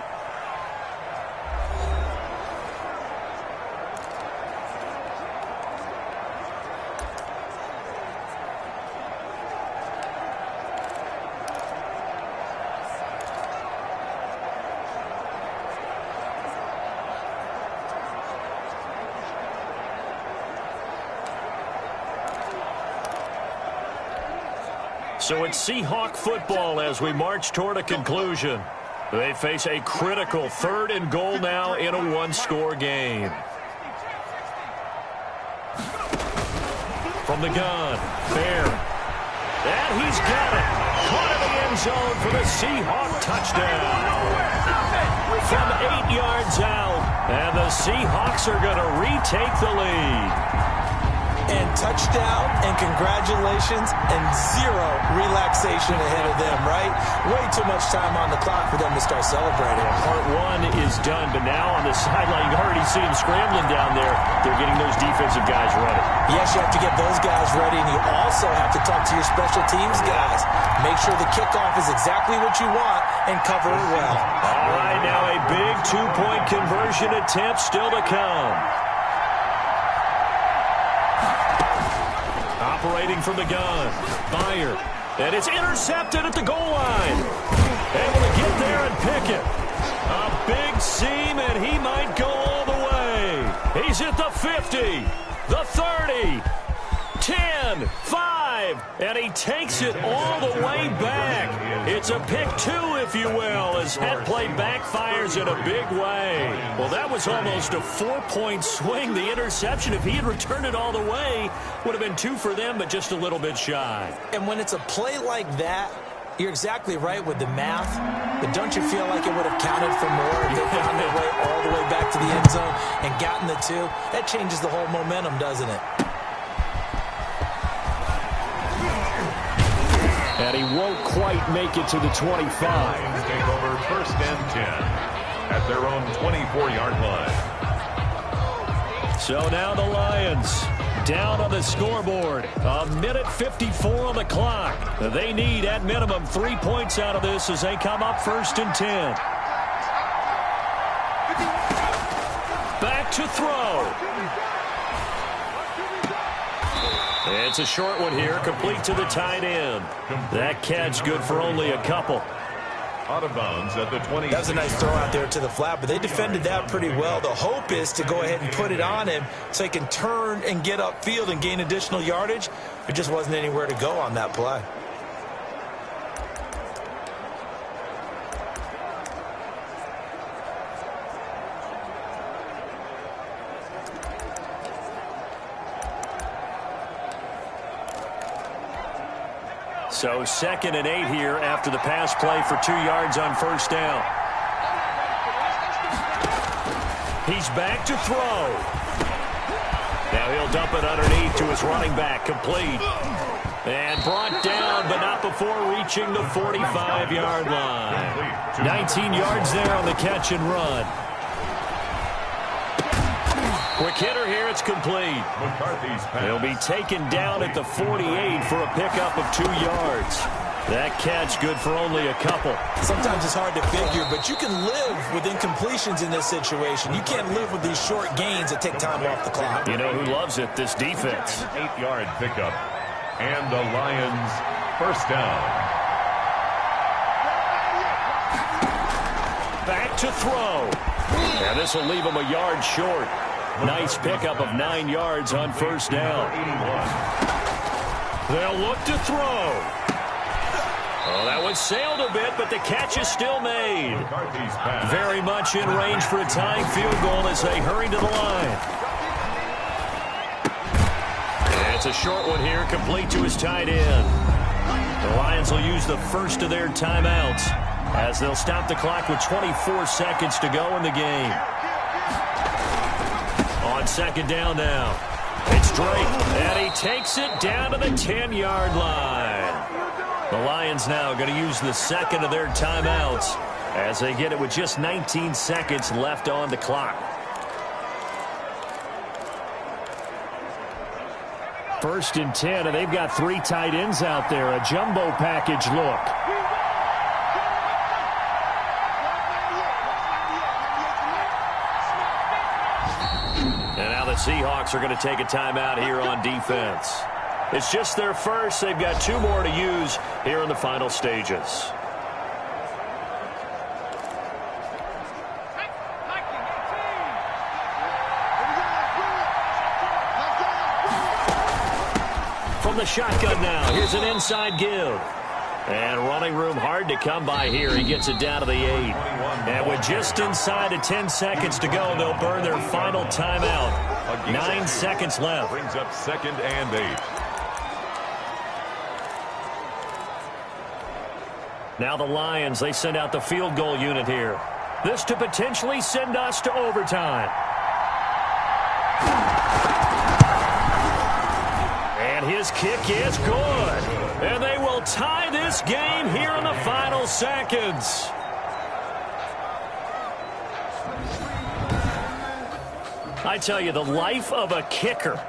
So it's Seahawk football as we march toward a conclusion. They face a critical 3rd and goal now in a 1-score game. From the gun, Bear. And he's got it. Caught in the end zone for the Seahawk touchdown. From 8 yards out. And the Seahawks are going to retake the lead. And touchdown, and congratulations, and 0 relaxation ahead of them, right? Way too much time on the clock for them to start celebrating. Part 1 is done, but now on the sideline, you already see them scrambling down there. They're getting those defensive guys ready. Yes, you have to get those guys ready, and you also have to talk to your special teams guys. Make sure the kickoff is exactly what you want and cover it well. All right, now a big 2-point conversion attempt still to come. Operating from the gun, Beyer, and it's intercepted at the goal line. Able to get there and pick it. A big seam, and he might go all the way. He's at the 50, the 30, 10, 5, and he takes it all the way back. It's a pick 2, if you will, as that play backfires in a big way. Well, that was almost a 4-point swing. The interception, if he had returned it all the way, would have been 2 for them, but just a little bit shy. And when it's a play like that, you're exactly right with the math, but don't you feel like it would have counted for more if they found their way all the way back to the end zone and gotten the 2? That changes the whole momentum, doesn't it? And he won't quite make it to the 25. Take over 1st and 10 at their own 24-yard line. So now the Lions down on the scoreboard. 1:54 on the clock. They need at minimum 3 points out of this as they come up 1st and 10. Back to throw. It's a short one here, complete to the tight end. That catch good for only a couple. Out of bounds at the 20. That was a nice throw out there to the flat, but they defended that pretty well. The hope is to go ahead and put it on him so he can turn and get upfield and gain additional yardage. There just wasn't anywhere to go on that play. So 2nd and 8 here after the pass play for 2 yards on 1st down. He's back to throw. Now he'll dump it underneath to his running back, complete. And brought down, but not before reaching the 45-yard line. 19 yards there on the catch and run. Quick hitter here, it's complete. He'll be taken down at the 48 for a pickup of 2 yards. That catch good for only a couple. Sometimes it's hard to figure, but you can live with incompletions in this situation. You can't live with these short gains that take time off the clock. You know who loves it? This defense. 8-yard pickup. And the Lions 1st down. Back back to throw. And this will leave him a yard short. Nice pickup of 9 yards on first down. They'll look to throw. Oh, that one sailed a bit, but the catch is still made. Very much in range for a tying field goal as they hurry to the line. And it's a short one here, complete to his tight end. The Lions will use the first of their timeouts as they'll stop the clock with 24 seconds to go in the game. On second down now. It's Drake, and he takes it down to the 10-yard line. The Lions now going to use the second of their timeouts as they get it with just 19 seconds left on the clock. First and 10, and they've got 3 tight ends out there. A jumbo package look. And now the Seahawks are going to take a timeout here on defense. It's just their first. They've got 2 more to use here in the final stages. From the shotgun now, here's an inside give. And running room hard to come by here. He gets it down to the 8. And with just inside of 10 seconds to go, they'll burn their final timeout. 9 seconds left. Brings up second and 8. Now the Lions, they send out the field goal unit here. This to potentially send us to overtime. And his kick is good. And they will tie this game here in the final seconds. I tell you, the life of a kicker.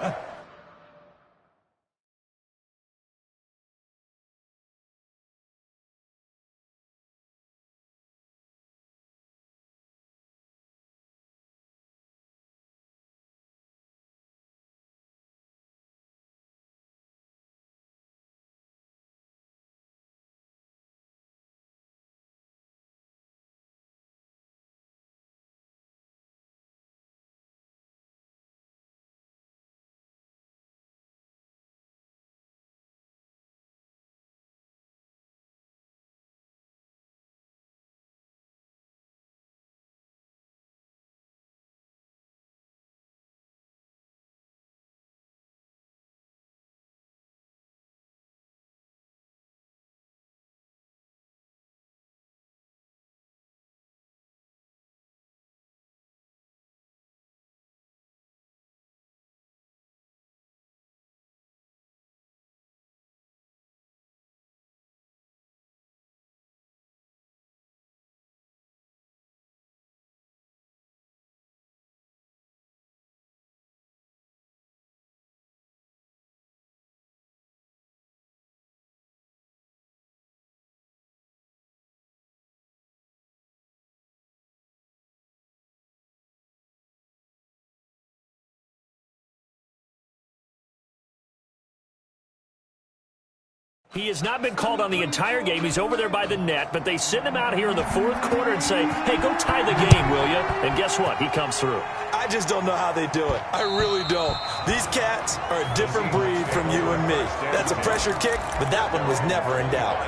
He has not been called on the entire game. He's over there by the net, but they send him out here in the 4th quarter and say, hey, go tie the game, will you? And guess what? He comes through. I just don't know how they do it. I really don't. These cats are a different breed from you and me. That's a pressure kick, but that one was never in doubt.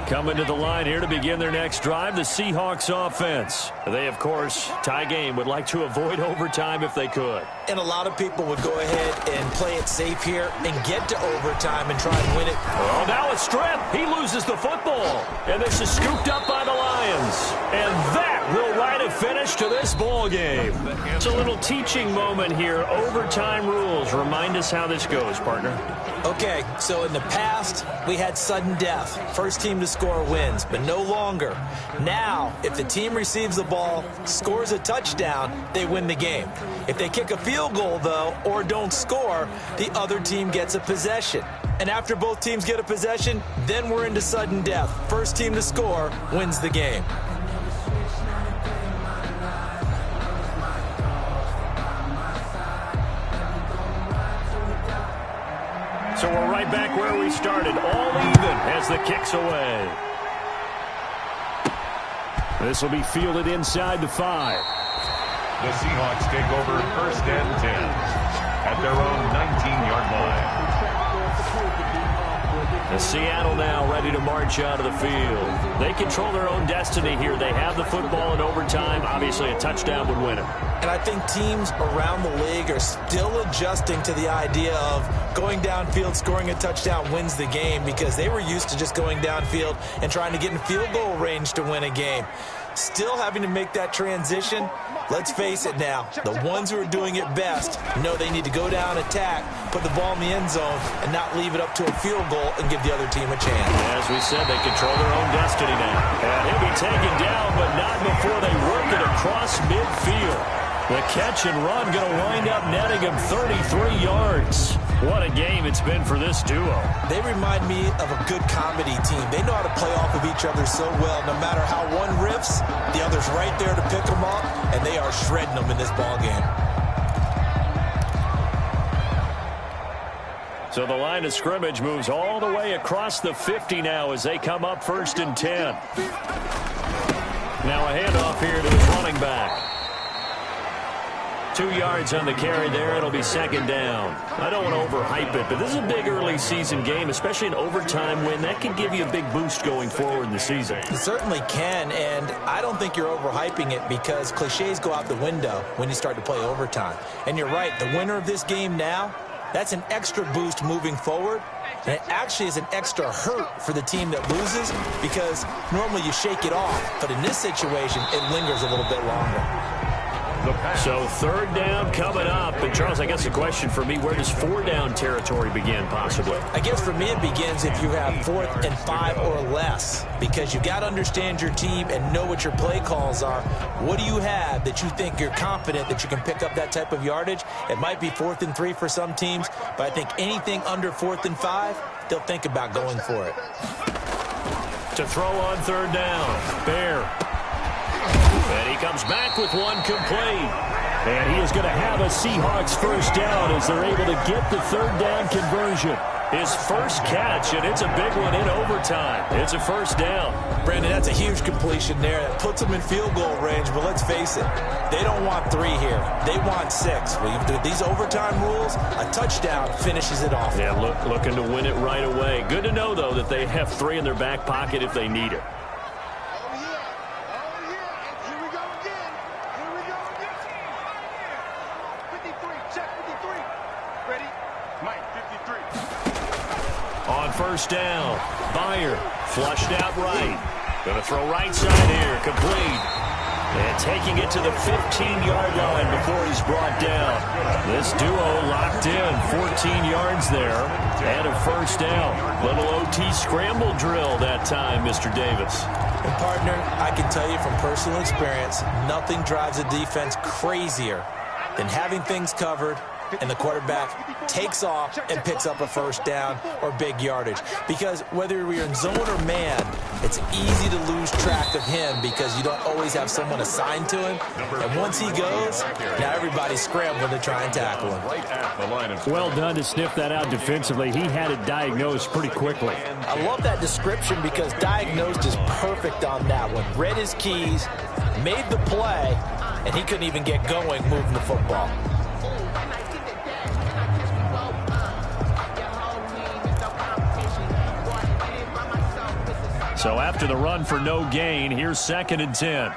Coming to the line here to begin their next drive, the Seahawks offense. They, of course, tie game, would like to avoid overtime if they could. And a lot of people would go ahead and play it safe here and get to overtime and try and win it. Oh, now a strip. He loses the football. And this is scooped up by the Lions. And that will write a finish to this ball game. It's a little teaching moment here. Overtime rules. Remind us how this goes, partner. Okay, so in the past, we had sudden death. First team to score wins, but no longer. Now, if the team receives the ball, scores a touchdown, they win the game. If they kick a field goal, though, or don't score, the other team gets a possession. And after both teams get a possession, then we're into sudden death. First team to score wins the game. So we're right back where we started, all even as the kick's away. This will be fielded inside the 5. The Seahawks take over 1st and 10 at their own 19-yard line. Seattle now ready to march out of the field. They control their own destiny here. They have the football in overtime. Obviously, a touchdown would win it. And I think teams around the league are still adjusting to the idea of going downfield, scoring a touchdown wins the game, because they were used to just going downfield and trying to get in field goal range to win a game. Still having to make that transition. Let's face it now, the ones who are doing it best know they need to go down, attack, put the ball in the end zone, and not leave it up to a field goal and give the other team a chance. As we said, they control their own destiny now. And he'll be taken down, but not before they work it across midfield. The catch and run going to wind up netting him 33 yards. What a game it's been for this duo. They remind me of a good comedy team. They know how to play off of each other so well. No matter how one riffs, the other's right there to pick them up, and they are shredding them in this ball game. So the line of scrimmage moves all the way across the 50 now as they come up 1st and 10. Now a handoff here to his running back. 2 yards on the carry there. It'll be 2nd down. I don't want to overhype it, but this is a big early season game, especially an overtime win. That can give you a big boost going forward in the season. It certainly can, and I don't think you're overhyping it, because cliches go out the window when you start to play overtime. And you're right, the winner of this game now, that's an extra boost moving forward. And it actually is an extra hurt for the team that loses, because normally you shake it off. But in this situation, it lingers a little bit longer. So 3rd down coming up. And Charles, I guess the question for me, where does 4 down territory begin possibly? I guess for me it begins if you have 4th and 5 or less, because you've got to understand your team and know what your play calls are. What do you have that you think you're confident that you can pick up that type of yardage? It might be 4th and 3 for some teams, but I think anything under 4th and 5, they'll think about going for it. To throw on 3rd down, Bear. And he comes back with one complete. And he is going to have a Seahawks 1st down as they're able to get the 3rd down conversion. His first catch, and it's a big one in overtime. It's a 1st down. Brandon, that's a huge completion there. That puts them in field goal range, but let's face it, they don't want 3 here. They want 6. With these overtime rules, a touchdown finishes it off. Yeah, looking to win it right away. Good to know, though, that they have 3 in their back pocket if they need it. On 1st down, Byer flushed out right. Going to throw right side here, complete. And taking it to the 15-yard line before he's brought down. This duo locked in, 14 yards there, and a 1st down. Little OT scramble drill that time, Mr. Davis. And partner, I can tell you from personal experience, nothing drives a defense crazier than having things covered and the quarterback takes off and picks up a 1st down or big yardage. Because whether you're in zone or man, it's easy to lose track of him because you don't always have someone assigned to him. And once he goes, now everybody's scrambling to try and tackle him. Well done to sniff that out defensively. He had it diagnosed pretty quickly. I love that description because diagnosed is perfect on that one. Read his keys, made the play, and he couldn't even get going moving the football. So after the run for no gain, here's 2nd and 10.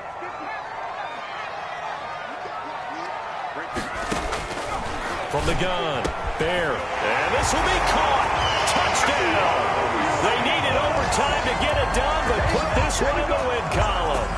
From the gun, Bear. And this will be caught. Touchdown. They needed overtime to get it done, but put this one in the win column.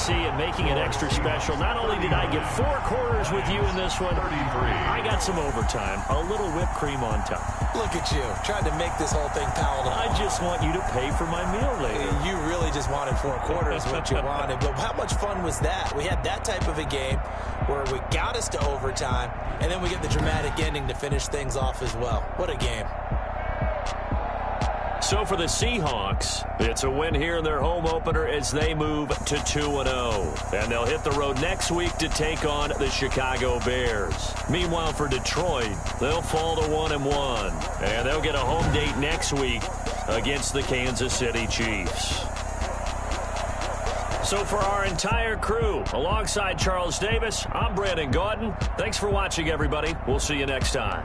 And making it extra special. Not only did I get 4 quarters with you in this one, I got some overtime. A little whipped cream on top. Look at you, trying to make this whole thing palatable. I just want you to pay for my meal later. You really just wanted 4 quarters, what you wanted. But how much fun was that? We had that type of a game. where we got us to overtime, and then we get the dramatic ending to finish things off as well. What a game. So for the Seahawks, it's a win here in their home opener as they move to 2-0. And they'll hit the road next week to take on the Chicago Bears. Meanwhile, for Detroit, they'll fall to 1-1. And they'll get a home date next week against the Kansas City Chiefs. So for our entire crew, alongside Charles Davis, I'm Brandon Gaudin. Thanks for watching, everybody. We'll see you next time.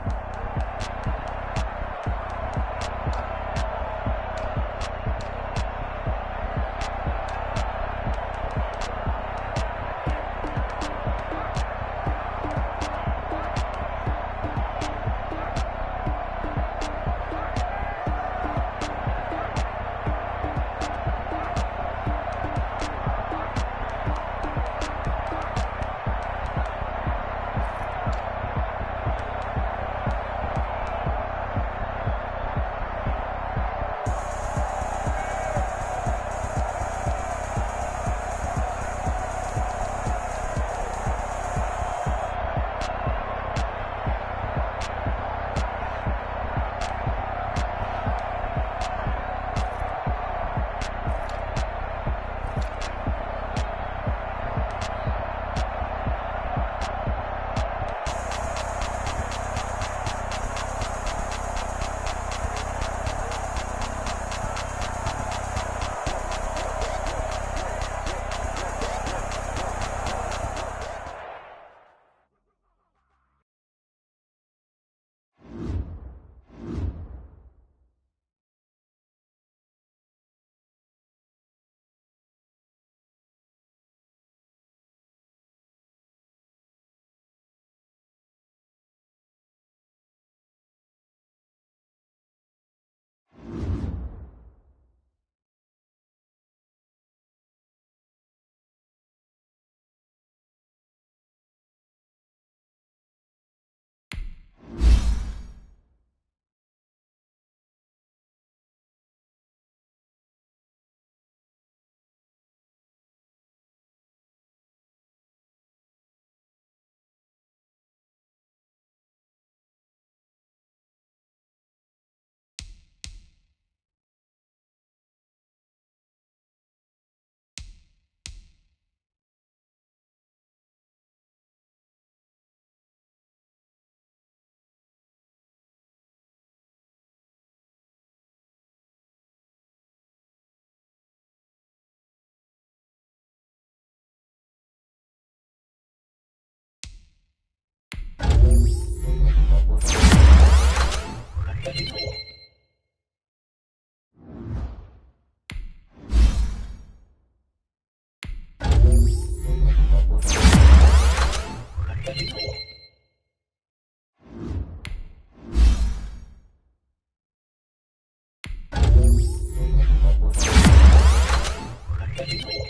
Thank you.